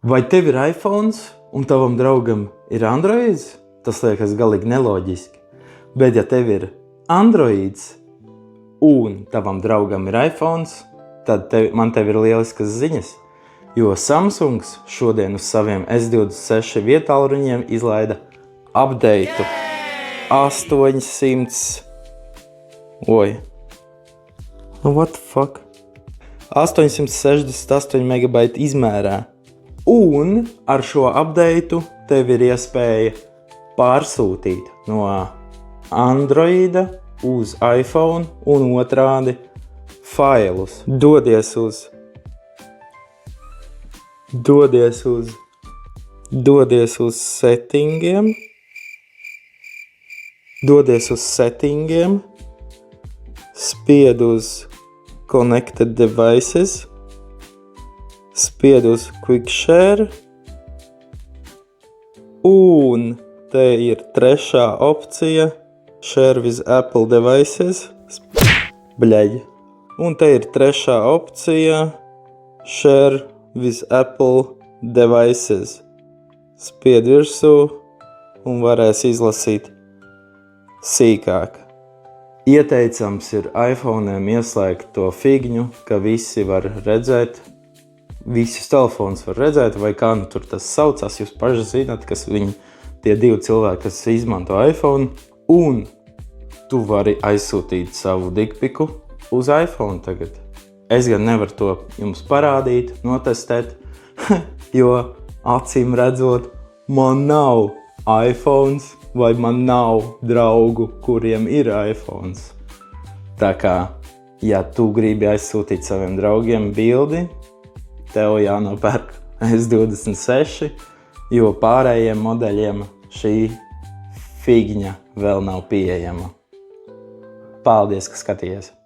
Vai tev ir iPhones un tavam draugam ir Androids? Tas liekas galīgi neloģiski. Bet ja tev ir Androids un tavam draugam ir iPhones, tad man tev ir lieliskas ziņas. Jo Samsungs šodien uz saviem S26 vietālruņiem izlaida updateu 800... What the fuck? 868 MB izmērā. Un ar šo updateu tev ir iespēja pārsūtīt no Androida uz iPhone un otrādi failus. Dodies uz settingiem. Spied uz Connected Devices. Spied uz Quick Share. Un te ir trešā opcija Share with Apple Devices. Un te ir trešā opcija Share with Apple Devices. Spied virsū un varēs izlasīt sīkāk. Ieteicams ir iPhone'iem ieslēgt to figņu, ka visi var redzēt, visus telefonus var redzēt, vai kā nu tur tas saucās, jūs paši zināt, kas viņi, tie divi cilvēki, kas izmanto iPhone, un tu vari aizsūtīt savu dickpiku uz iPhone tagad. Es gan nevaru to jums parādīt, notestēt, jo acīm redzot, man nav iPhones, vai man nav draugu, kuriem ir iPhones. Tā kā, ja tu gribi aizsūtīt saviem draugiem bildi, tev jānopērk S26, jo pārējiem modeļiem šī figņa vēl nav pieejama. Paldies, ka skatījies!